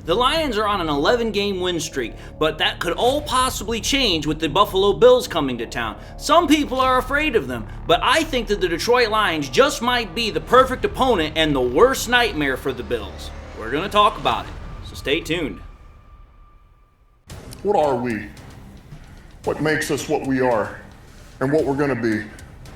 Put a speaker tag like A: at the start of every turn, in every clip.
A: The Lions are on an 11-game win streak, but that could all possibly change with the Buffalo Bills coming to town. Some people are afraid of them, but I think that the Detroit Lions just might be the perfect opponent and the worst nightmare for the Bills. We're going to talk about it, so stay tuned.
B: What are we? What makes us what we are and what we're going to be?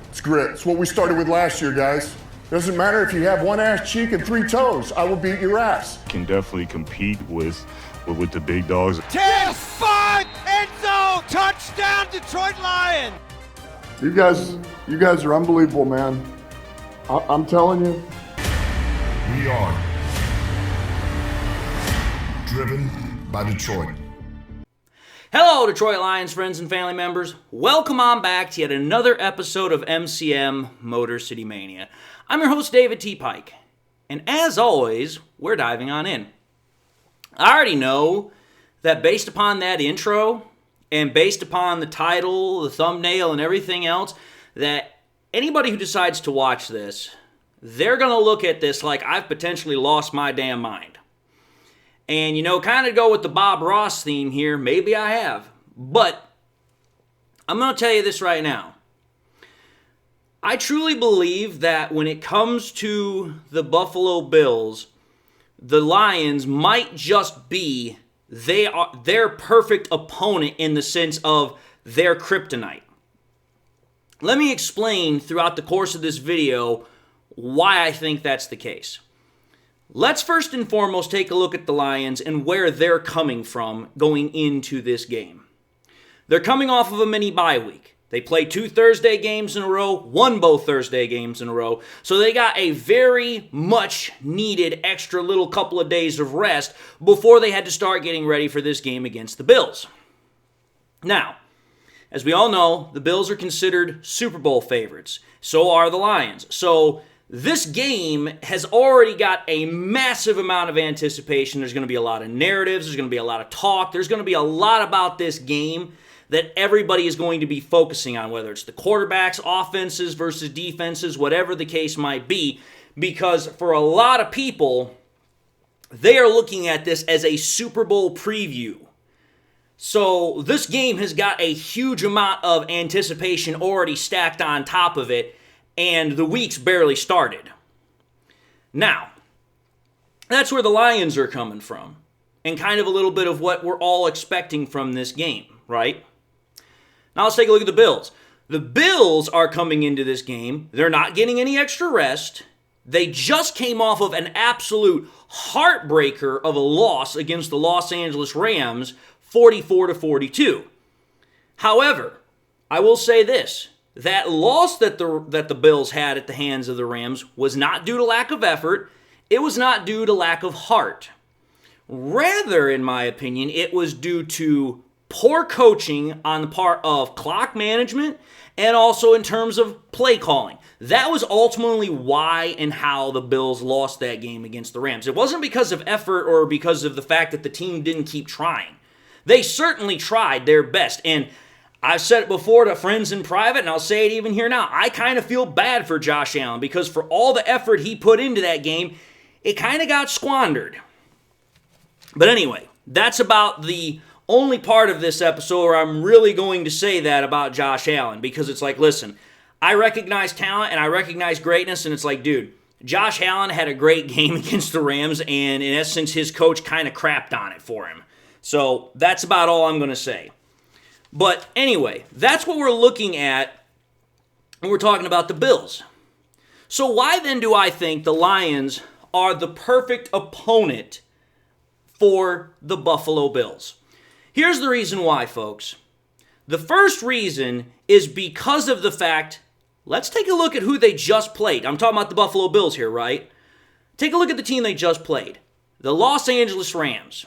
B: It's grit. It's what we started with last year, guys. Doesn't matter if you have one ass cheek and 3 toes. I will beat your ass.
C: Can definitely compete with the big dogs.
D: 10-5 end zone touchdown Detroit Lions.
B: You guys are unbelievable, man. I'm telling you.
E: We are driven by Detroit.
A: Hello, Detroit Lions friends and family members. Welcome on back to yet another episode of MCM Motor City Mania. I'm your host, David T. Pike, and as always, we're diving on in. I already know that based upon that intro, and based upon the title, the thumbnail, and everything else, that anybody who decides to watch this, they're going to look at this like I've potentially lost my damn mind. And, kind of go with the Bob Ross theme here, maybe I have. But I'm going to tell you this right now. I truly believe that when it comes to the Buffalo Bills, the Lions might just be their perfect opponent in the sense of their kryptonite. Let me explain throughout the course of this video why I think that's the case. Let's first and foremost take a look at the Lions and where they're coming from going into this game. They're coming off of a mini bye week. They played 2 Thursday games in a row, won both Thursday games in a row, so they got a very much needed extra little couple of days of rest before they had to start getting ready for this game against the Bills. Now, as we all know, the Bills are considered Super Bowl favorites. So are the Lions. So this game has already got a massive amount of anticipation. There's going to be a lot of narratives. There's going to be a lot of talk. There's going to be a lot about this game that everybody is going to be focusing on, whether it's the quarterbacks, offenses versus defenses, whatever the case might be, because for a lot of people, they are looking at this as a Super Bowl preview. So this game has got a huge amount of anticipation already stacked on top of it, and the week's barely started. Now, that's where the Lions are coming from, and kind of a little bit of what we're all expecting from this game, right? Now let's take a look at the Bills. The Bills are coming into this game. They're not getting any extra rest. They just came off of an absolute heartbreaker of a loss against the Los Angeles Rams, 44-42. However, I will say this. That loss that the Bills had at the hands of the Rams was not due to lack of effort. It was not due to lack of heart. Rather, in my opinion, it was due to poor coaching on the part of clock management and also in terms of play calling. That was ultimately why and how the Bills lost that game against the Rams. It wasn't because of effort or because of the fact that the team didn't keep trying. They certainly tried their best, and I've said it before to friends in private, and I'll say it even here now. I kind of feel bad for Josh Allen because for all the effort he put into that game, it kind of got squandered. But anyway, that's about the only part of this episode where I'm really going to say that about Josh Allen, because it's like, listen, I recognize talent and I recognize greatness, and it's like, dude, Josh Allen had a great game against the Rams, and in essence, his coach kind of crapped on it for him. So that's about all I'm going to say. But anyway, that's what we're looking at when we're talking about the Bills. So why then do I think the Lions are the perfect opponent for the Buffalo Bills? Here's the reason why, folks. The first reason is because of the fact, let's take a look at who they just played. I'm talking about the Buffalo Bills here, right? Take a look at the team they just played. The Los Angeles Rams.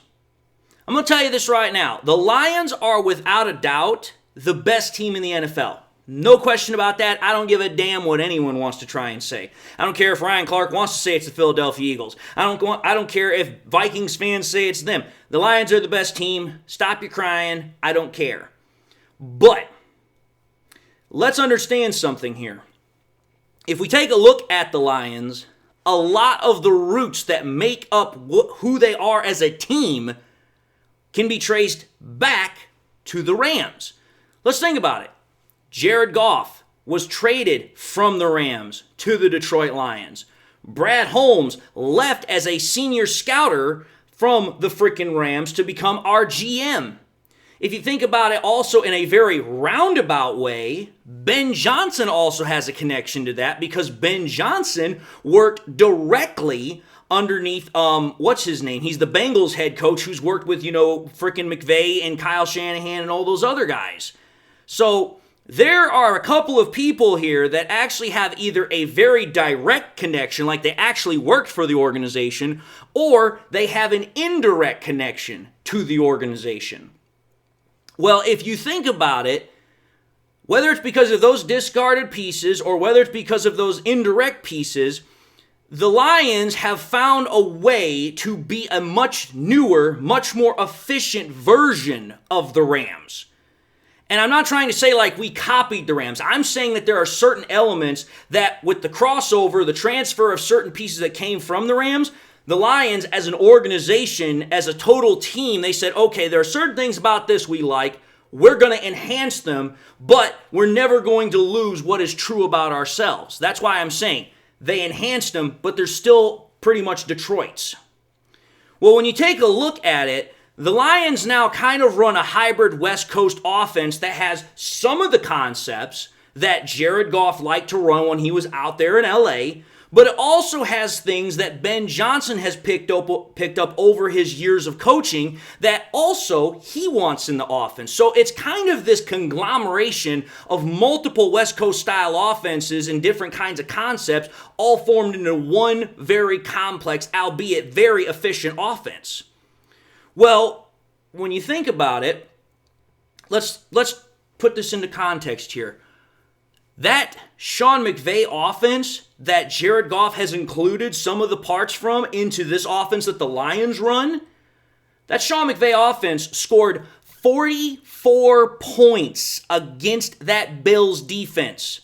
A: I'm going to tell you this right now. The Lions are without a doubt the best team in the NFL. No question about that. I don't give a damn what anyone wants to try and say. I don't care if Ryan Clark wants to say it's the Philadelphia Eagles. I don't care if Vikings fans say it's them. The Lions are the best team. Stop your crying. I don't care. But let's understand something here. If we take a look at the Lions, a lot of the roots that make up who they are as a team can be traced back to the Rams. Let's think about it. Jared Goff was traded from the Rams to the Detroit Lions. Brad Holmes left as a senior scouter from the freaking Rams to become our GM. If you think about it also in a very roundabout way, Ben Johnson also has a connection to that because Ben Johnson worked directly underneath, what's his name? He's the Bengals head coach who's worked with, freaking McVay and Kyle Shanahan and all those other guys. So there are a couple of people here that actually have either a very direct connection, like they actually worked for the organization, or they have an indirect connection to the organization. Well, if you think about it, whether it's because of those discarded pieces or whether it's because of those indirect pieces, the Lions have found a way to be a much newer, much more efficient version of the Rams. And I'm not trying to say like we copied the Rams. I'm saying that there are certain elements that with the crossover, the transfer of certain pieces that came from the Rams, the Lions as an organization, as a total team, they said, okay, there are certain things about this we like. We're going to enhance them, but we're never going to lose what is true about ourselves. That's why I'm saying they enhanced them, but they're still pretty much Detroit's. Well, when you take a look at it, the Lions now kind of run a hybrid West Coast offense that has some of the concepts that Jared Goff liked to run when he was out there in LA, but it also has things that Ben Johnson has picked up over his years of coaching that also he wants in the offense. So it's kind of this conglomeration of multiple West Coast style offenses and different kinds of concepts all formed into one very complex, albeit very efficient offense. Well, when you think about it, let's put this into context here. That Sean McVay offense that Jared Goff has included some of the parts from into this offense that the Lions run, that Sean McVay offense scored 44 points against that Bills defense.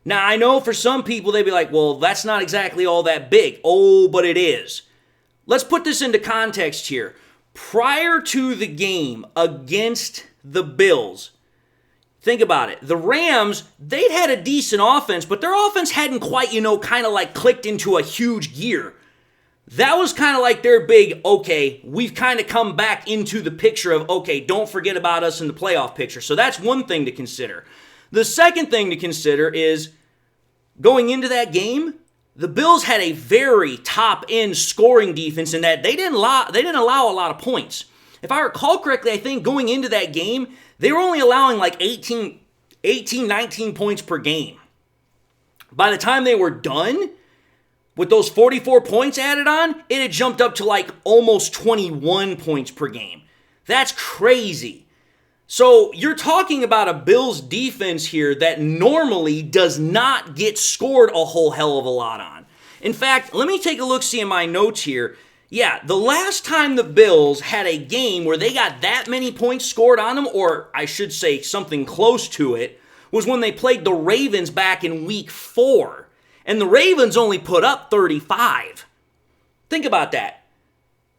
A: Now, I know for some people they'd be like, well, that's not exactly all that big. Oh, but it is. Let's put this into context here. Prior to the game against the Bills, think about it. The Rams, they'd had a decent offense, but their offense hadn't quite, kind of like clicked into a huge gear. That was kind of like their big, okay, we've kind of come back into the picture of, okay, don't forget about us in the playoff picture. So that's one thing to consider. The second thing to consider is going into that game, the Bills had a very top-end scoring defense in that they didn't allow a lot of points. If I recall correctly, I think going into that game, they were only allowing like 19 points per game. By the time they were done, with those 44 points added on, it had jumped up to like almost 21 points per game. That's crazy. So you're talking about a Bills defense here that normally does not get scored a whole hell of a lot on. In fact, let me take a look-see in my notes here. Yeah, the last time the Bills had a game where they got that many points scored on them, or I should say something close to it, was when they played the Ravens back in Week 4. And the Ravens only put up 35. Think about that.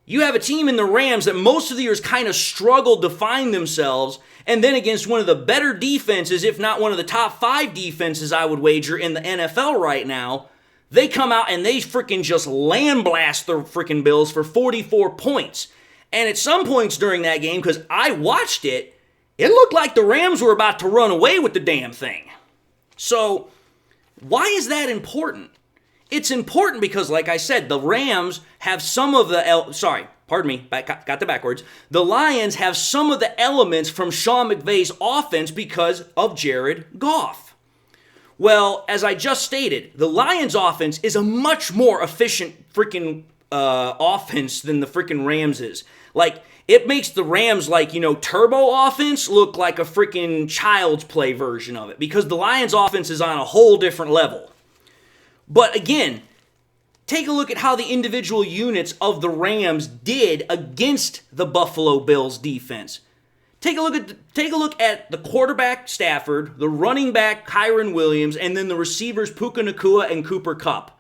A: You have a team in the Rams that most of the years kind of struggled to find themselves, and then against one of the better defenses, if not one of the top 5 defenses, I would wager, in the NFL right now, they come out and they freaking just land blast the freaking Bills for 44 points. And at some points during that game, because I watched it, it looked like the Rams were about to run away with the damn thing. So, why is that important? It's important because, like I said, the Rams have some of the... got the backwards. The Lions have some of the elements from Sean McVay's offense because of Jared Goff. Well, as I just stated, the Lions offense is a much more efficient freaking offense than the freaking Rams is. Like, it makes the Rams, turbo offense look like a freaking child's play version of it because the Lions offense is on a whole different level. But again, take a look at how the individual units of the Rams did against the Buffalo Bills defense. Take a look at the quarterback Stafford, the running back Kyron Williams, and then the receivers Puka Nacua and Cooper Kupp.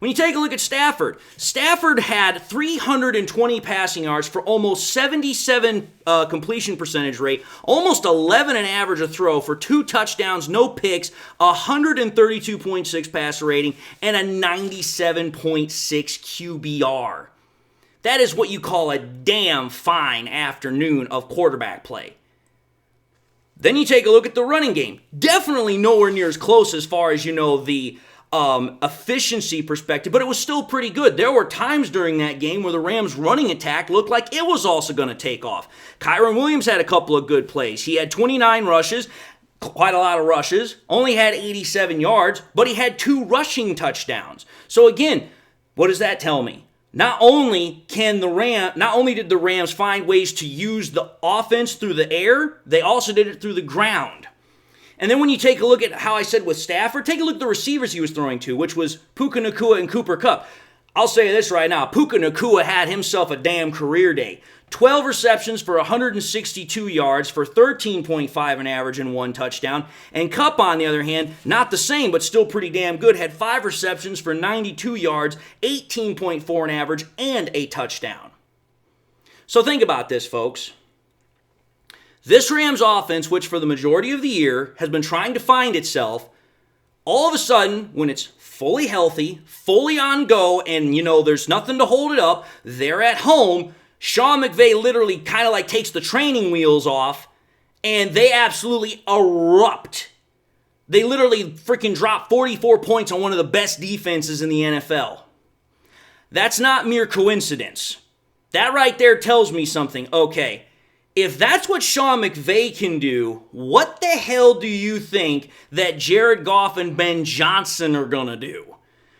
A: When you take a look at Stafford, Stafford had 320 passing yards for almost 77 completion percentage rate, almost 11 an average a throw for 2 touchdowns, no picks, 132.6 passer rating, and a 97.6 QBR. That is what you call a damn fine afternoon of quarterback play. Then you take a look at the running game. Definitely nowhere near as close as far as, the efficiency perspective, but it was still pretty good. There were times during that game where the Rams' running attack looked like it was also going to take off. Kyron Williams had a couple of good plays. He had 29 rushes, quite a lot of rushes, only had 87 yards, but he had 2 rushing touchdowns. So again, what does that tell me? Not only did the Rams find ways to use the offense through the air, they also did it through the ground. And then when you take a look at how I said with Stafford, take a look at the receivers he was throwing to, which was Puka Nacua and Cooper Kupp. I'll say this right now, Puka Nacua had himself a damn career day. 12 receptions for 162 yards for 13.5 an average and 1 touchdown. And Kupp, on the other hand, not the same, but still pretty damn good, had 5 receptions for 92 yards, 18.4 an average, and a touchdown. So think about this, folks. This Rams offense, which for the majority of the year has been trying to find itself, all of a sudden, when it's fully healthy, fully on go, and there's nothing to hold it up, they're at home, Sean McVay literally kind of like takes the training wheels off, and they absolutely erupt. They literally freaking drop 44 points on one of the best defenses in the NFL. That's not mere coincidence. That right there tells me something. Okay, if that's what Sean McVay can do, what the hell do you think that Jared Goff and Ben Johnson are going to do?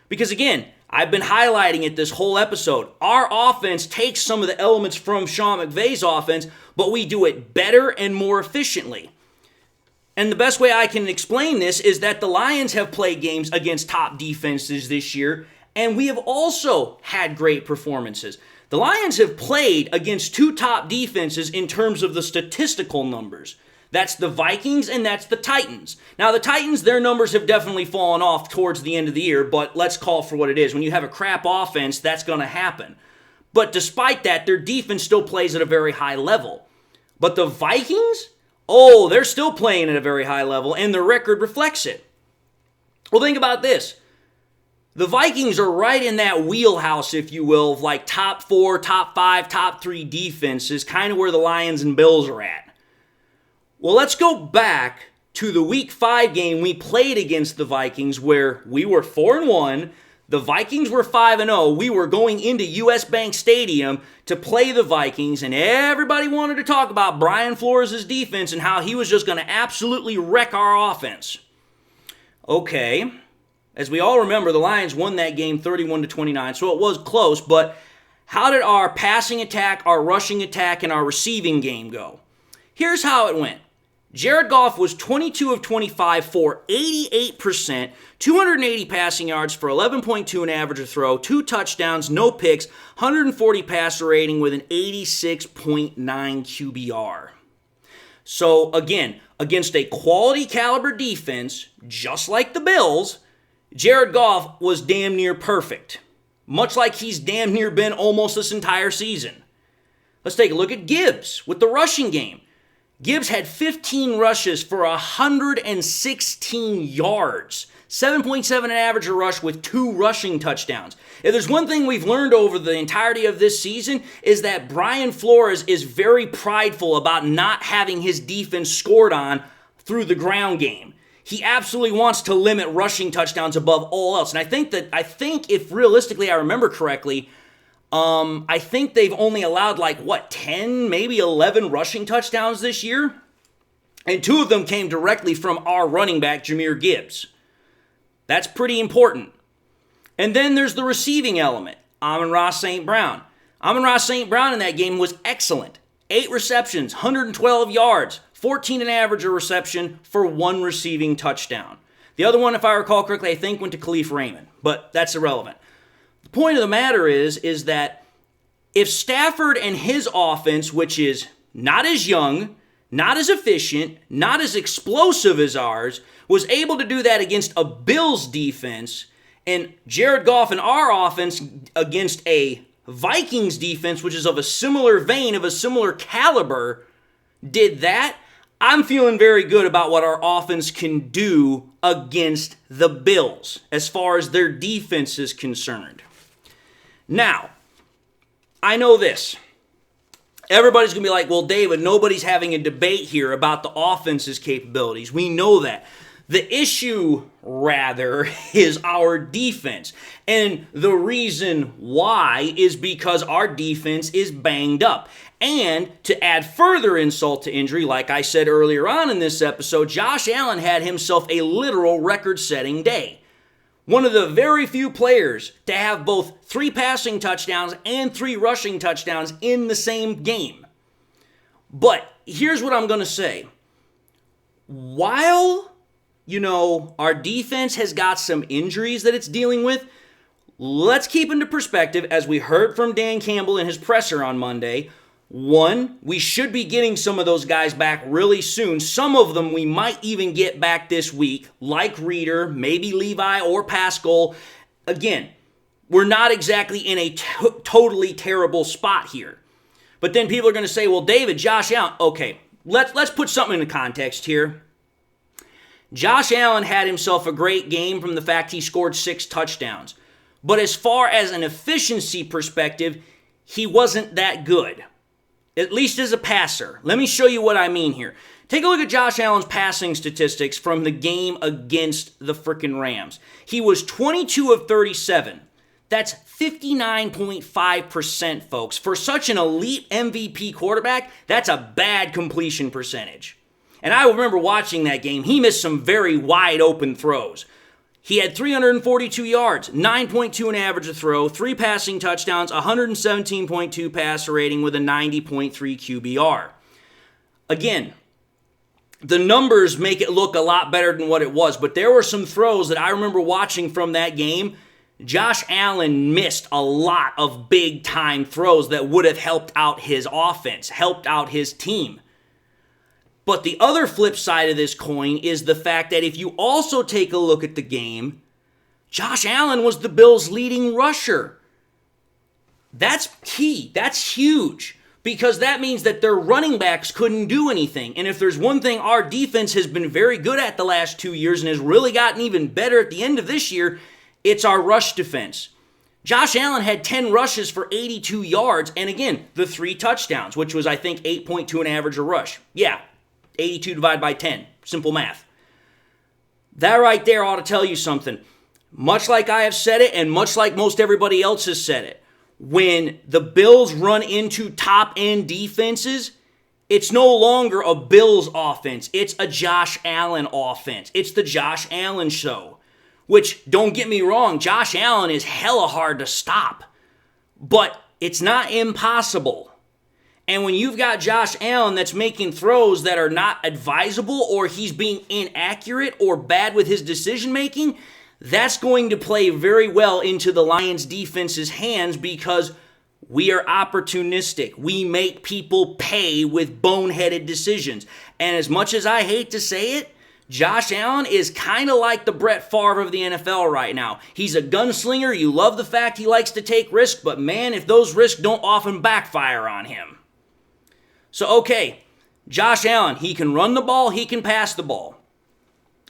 A: Because again, I've been highlighting it this whole episode. Our offense takes some of the elements from Sean McVay's offense, but we do it better and more efficiently. And the best way I can explain this is that the Lions have played games against top defenses this year, and we have also had great performances. The Lions have played against 2 top defenses in terms of the statistical numbers. That's the Vikings and that's the Titans. Now, the Titans, their numbers have definitely fallen off towards the end of the year, but let's call for what it is. When you have a crap offense, that's going to happen. But despite that, their defense still plays at a very high level. But the Vikings, they're still playing at a very high level, and their record reflects it. Well, think about this. The Vikings are right in that wheelhouse, if you will, of like top 4, top 5, top 3 defenses, kind of where the Lions and Bills are at. Well, let's go back to the Week 5 game we played against the Vikings where we were 4-1, the Vikings were 5-0. We were going into US Bank Stadium to play the Vikings, and everybody wanted to talk about Brian Flores' defense and how he was just going to absolutely wreck our offense. Okay. As we all remember, the Lions won that game 31-29, so it was close, but how did our passing attack, our rushing attack, and our receiving game go? Here's how it went. Jared Goff was 22 of 25 for 88%, 280 passing yards for 11.2 an average a throw, 2 touchdowns, no picks, 140 passer rating with an 86.9 QBR. So again, against a quality caliber defense, just like the Bills, Jared Goff was damn near perfect, much like he's damn near been almost this entire season. Let's take a look at Gibbs with the rushing game. Gibbs had 15 rushes for 116 yards, 7.7 an average a rush with 2 rushing touchdowns. If there's one thing we've learned over the entirety of this season is that Brian Flores is very prideful about not having his defense scored on through the ground game. He absolutely wants to limit rushing touchdowns above all else. And I think if realistically I remember correctly, I think they've only allowed 10, maybe 11 rushing touchdowns this year. And 2 of them came directly from our running back, Jahmyr Gibbs. That's pretty important. And then there's the receiving element, Amon-Ra St. Brown. Amon-Ra St. Brown in that game was excellent. 8 receptions, 112 yards, 14 an average a reception for 1 receiving touchdown. The other one, if I recall correctly, I think went to Khalif Raymond, but that's irrelevant. The point of the matter is that if Stafford and his offense, which is not as young, not as efficient, not as explosive as ours, was able to do that against a Bills defense, And Jared Goff and our offense against a Vikings defense, which is of a similar vein, of a similar caliber, did that. I'm feeling very good about what our offense can do against the Bills as far as their defense is concerned. Now, I know this. Everybody's going to be like, well, David, nobody's having a debate here about the offense's capabilities. We know that. The issue, rather, is our defense. And the reason why is because our defense is banged up. And to add further insult to injury, like I said earlier on in this episode, Josh Allen had himself a literal record-setting day. One of the very few players to have both 3 passing touchdowns and 3 rushing touchdowns in the same game. But here's what I'm going to say. While, our defense has got some injuries that it's dealing with, let's keep into perspective, as we heard from Dan Campbell in his presser on Monday. One, we should be getting some of those guys back really soon. Some of them we might even get back this week, like Reeder, maybe Levi or Pascal. Again, we're not exactly in a totally terrible spot here. But then people are going to say, well, David, Josh Allen. Okay, let's put something into context here. Josh Allen had himself a great game from the fact he scored 6 touchdowns. But as far as an efficiency perspective, he wasn't that good. At least as a passer. Let me show you what I mean here. Take a look at Josh Allen's passing statistics from the game against the frickin' Rams. He was 22 of 37. That's 59.5%, folks. For such an elite MVP quarterback, that's a bad completion percentage. And I remember watching that game. He missed some very wide open throws. He had 342 yards, 9.2 an average a throw, 3 passing touchdowns, 117.2 passer rating with a 90.3 QBR. Again, the numbers make it look a lot better than what it was, but there were some throws that I remember watching from that game. Josh Allen missed a lot of big-time throws that would have helped out his offense, helped out his team. But the other flip side of this coin is the fact that if you also take a look at the game, Josh Allen was the Bills' leading rusher. That's key. That's huge. Because that means that their running backs couldn't do anything. And if there's one thing our defense has been very good at the last 2 years and has really gotten even better at the end of this year, it's our rush defense. Josh Allen had 10 rushes for 82 yards. And again, the 3 touchdowns, which was, I think, 8.2 an average a rush. Yeah. 82 divided by 10. Simple math. That right there ought to tell you something. Much like I have said it, and much like most everybody else has said it, when the Bills run into top-end defenses, it's no longer a Bills offense. It's a Josh Allen offense. It's the Josh Allen show. Which, don't get me wrong, Josh Allen is hella hard to stop. But it's not impossible. And when you've got Josh Allen that's making throws that are not advisable, or he's being inaccurate or bad with his decision-making, that's going to play very well into the Lions defense's hands because we are opportunistic. We make people pay with boneheaded decisions. And as much as I hate to say it, Josh Allen is kind of like the Brett Favre of the NFL right now. He's a gunslinger. You love the fact he likes to take risks, but man, if those risks don't often backfire on him. So, okay, Josh Allen, he can run the ball, he can pass the ball.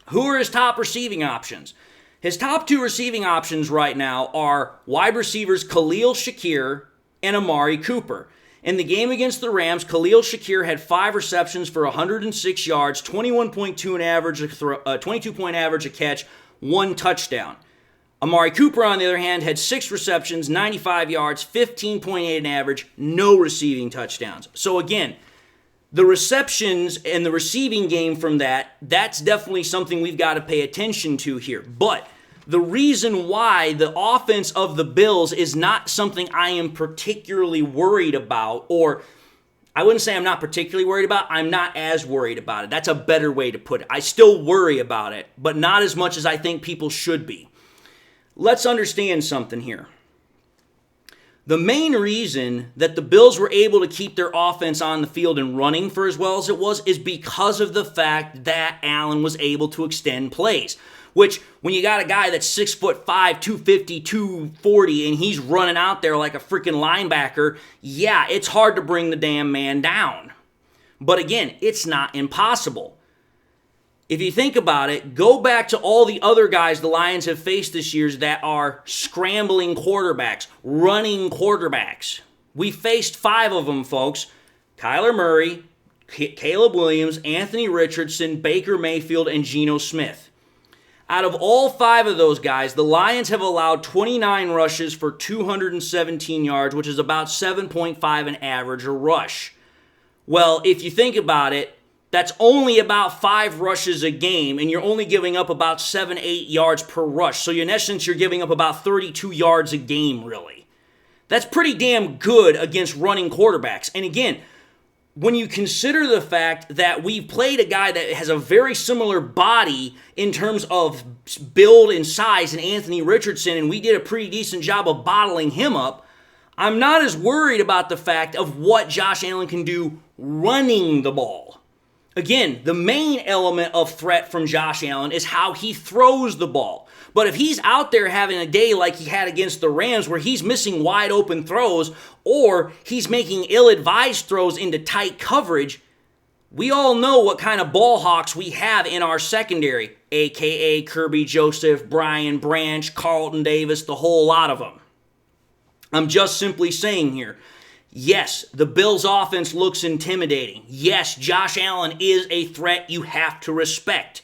A: Who are his top receiving options? His top 2 receiving options right now are wide receivers Khalil Shakir and Amari Cooper. In the game against the Rams, Khalil Shakir had 5 receptions for 106 yards, 21.2 an average, 22-point average a catch, 1 touchdown. Amari Cooper, on the other hand, had 6 receptions, 95 yards, 15.8 an average, no receiving touchdowns. So again, the receptions and the receiving game from that's definitely something we've got to pay attention to here. But the reason why the offense of the Bills is not something I am particularly worried about, or I wouldn't say I'm not particularly worried about, I'm not as worried about it. That's a better way to put it. I still worry about it, but not as much as I think people should be. Let's understand something here. The main reason that the Bills were able to keep their offense on the field and running for as well as it was is because of the fact that Allen was able to extend plays. Which, when you got a guy that's 6'5", 250, 240, and he's running out there like a freaking linebacker, yeah, it's hard to bring the damn man down. But again, it's not impossible. If you think about it, go back to all the other guys the Lions have faced this year that are scrambling quarterbacks, running quarterbacks. We faced 5 of them, folks. Kyler Murray, Caleb Williams, Anthony Richardson, Baker Mayfield, and Geno Smith. Out of all 5 of those guys, the Lions have allowed 29 rushes for 217 yards, which is about 7.5 an average a rush. Well, if you think about it, that's only about 5 rushes a game, and you're only giving up about 7-8 yards per rush. So in essence, you're giving up about 32 yards a game, really. That's pretty damn good against running quarterbacks. And again, when you consider the fact that we've played a guy that has a very similar body in terms of build and size in Anthony Richardson, and we did a pretty decent job of bottling him up, I'm not as worried about the fact of what Josh Allen can do running the ball. Again, the main element of threat from Josh Allen is how he throws the ball. But if he's out there having a day like he had against the Rams where he's missing wide open throws or he's making ill-advised throws into tight coverage, we all know what kind of ball hawks we have in our secondary, a.k.a. Kirby Joseph, Brian Branch, Carlton Davis, the whole lot of them. I'm just simply saying here, yes, the Bills' offense looks intimidating. Yes, Josh Allen is a threat you have to respect.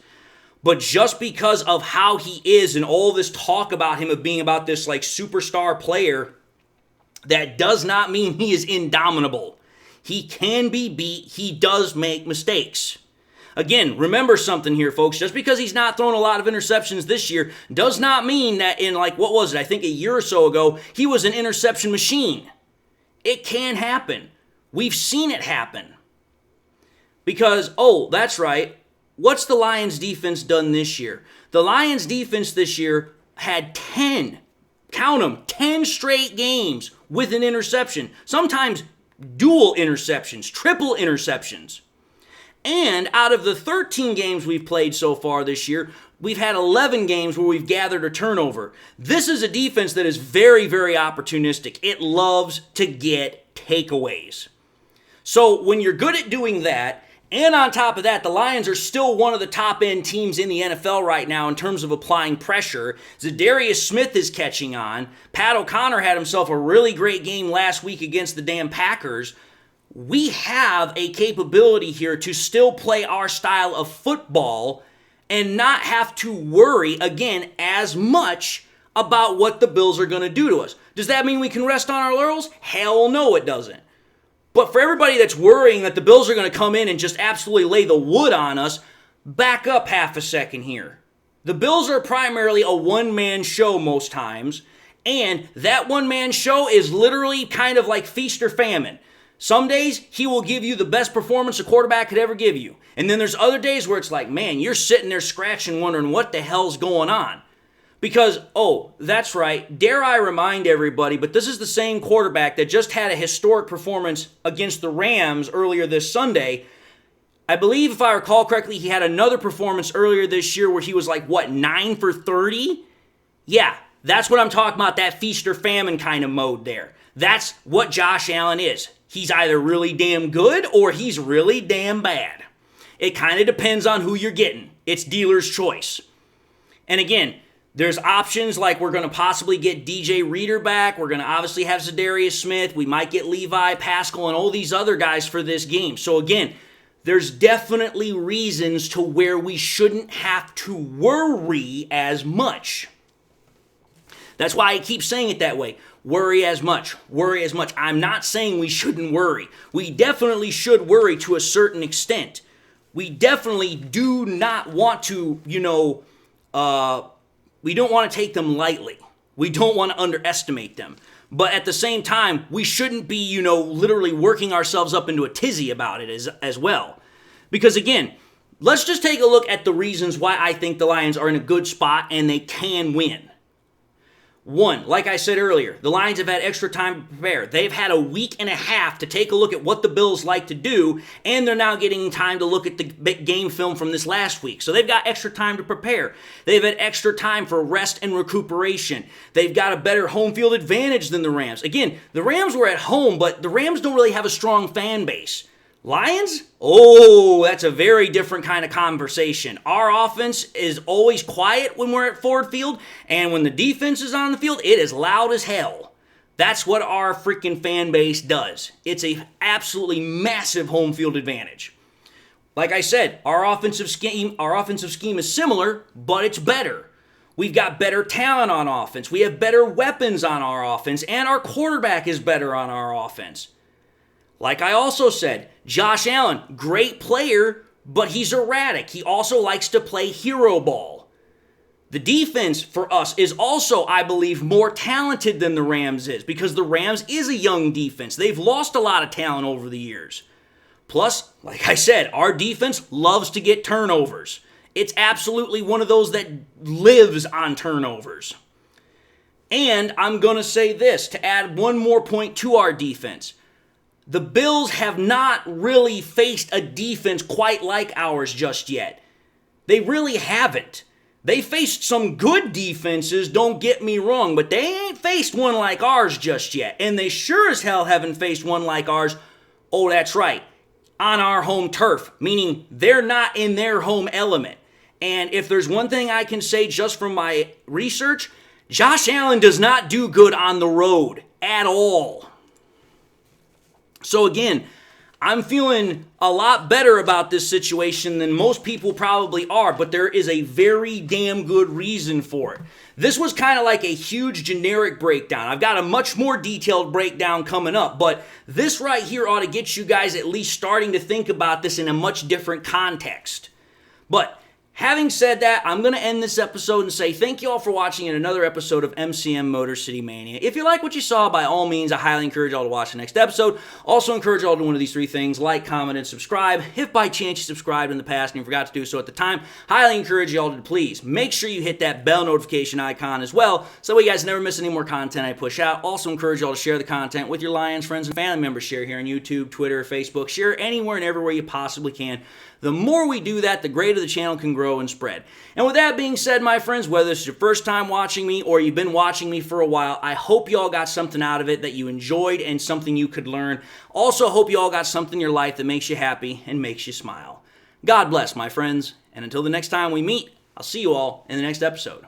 A: But just because of how he is and all this talk about him of being about this like superstar player, that does not mean he is indomitable. He can be beat. He does make mistakes. Again, remember something here, folks. Just because he's not thrown a lot of interceptions this year does not mean that in I think a year or so ago, he was an interception machine. It can happen. We've seen it happen. Because, that's right. What's the Lions defense done this year? The Lions defense this year had 10 straight games with an interception. Sometimes dual interceptions, triple interceptions. And out of the 13 games we've played so far this year, we've had 11 games where we've gathered a turnover. This is a defense that is very, very opportunistic. It loves to get takeaways. So when you're good at doing that, and on top of that, the Lions are still one of the top-end teams in the NFL right now in terms of applying pressure. Zadarius Smith is catching on. Pat O'Connor had himself a really great game last week against the damn Packers. We have a capability here to still play our style of football and not have to worry, again, as much about what the Bills are going to do to us. Does that mean we can rest on our laurels? Hell no, it doesn't. But for everybody that's worrying that the Bills are going to come in and just absolutely lay the wood on us, back up half a second here. The Bills are primarily a one-man show most times, and that one-man show is literally kind of like feast or famine. Some days, he will give you the best performance a quarterback could ever give you. And then there's other days where it's like, man, you're sitting there scratching, wondering what the hell's going on. Because, that's right, dare I remind everybody, but this is the same quarterback that just had a historic performance against the Rams earlier this Sunday. I believe, if I recall correctly, he had another performance earlier this year where he was 9 for 30? Yeah, that's what I'm talking about, that feast or famine kind of mode there. That's what Josh Allen is. He's either really damn good or he's really damn bad. It kind of depends on who you're getting. It's dealer's choice. And again, there's options like we're going to possibly get DJ Reader back. We're going to obviously have Zadarius Smith. We might get Levi Pascal and all these other guys for this game. So again, there's definitely reasons to where we shouldn't have to worry as much. That's why I keep saying it that way. Worry as much. Worry as much. I'm not saying we shouldn't worry. We definitely should worry to a certain extent. We definitely do not want to, we don't want to take them lightly. We don't want to underestimate them. But at the same time, we shouldn't be, literally working ourselves up into a tizzy about it as well. Because again, let's just take a look at the reasons why I think the Lions are in a good spot and they can win. One, like I said earlier, the Lions have had extra time to prepare. They've had a week and a half to take a look at what the Bills like to do, and they're now getting time to look at the game film from this last week. So they've got extra time to prepare. They've had extra time for rest and recuperation. They've got a better home field advantage than the Rams. Again, the Rams were at home, but the Rams don't really have a strong fan base. Lions? Oh, that's a very different kind of conversation. Our offense is always quiet when we're at Ford Field, and when the defense is on the field, it is loud as hell. That's what our freaking fan base does. It's a absolutely massive home field advantage. Like I said, our offensive scheme is similar, but it's better. We've got better talent on offense. We have better weapons on our offense, and our quarterback is better on our offense. Like I also said, Josh Allen, great player, but he's erratic. He also likes to play hero ball. The defense for us is also, I believe, more talented than the Rams is, because the Rams is a young defense. They've lost a lot of talent over the years. Plus, like I said, our defense loves to get turnovers. It's absolutely one of those that lives on turnovers. And I'm going to say this, to add one more point to our defense. The Bills have not really faced a defense quite like ours just yet. They really haven't. They faced some good defenses, don't get me wrong, but they ain't faced one like ours just yet. And they sure as hell haven't faced one like ours, oh, that's right, on our home turf, meaning they're not in their home element. And if there's one thing I can say just from my research, Josh Allen does not do good on the road at all. So again, I'm feeling a lot better about this situation than most people probably are, but there is a very damn good reason for it. This was kind of like a huge generic breakdown. I've got a much more detailed breakdown coming up, but this right here ought to get you guys at least starting to think about this in a much different context. But having said that, I'm going to end this episode and say thank you all for watching in another episode of MCM Motor City Mania. If you like what you saw, by all means, I highly encourage y'all to watch the next episode. Also encourage y'all to do one of these three things: like, comment, and subscribe. If by chance you subscribed in the past and you forgot to do so at the time, highly encourage y'all to please make sure you hit that bell notification icon as well, so that you guys never miss any more content I push out. Also encourage y'all to share the content with your Lions friends and family members. Share here on YouTube, Twitter, Facebook. Share anywhere and everywhere you possibly can. The more we do that, the greater the channel can grow and spread. And with that being said, my friends, whether it's your first time watching me or you've been watching me for a while, I hope you all got something out of it that you enjoyed and something you could learn. Also, hope you all got something in your life that makes you happy and makes you smile. God bless, my friends, and until the next time we meet, I'll see you all in the next episode.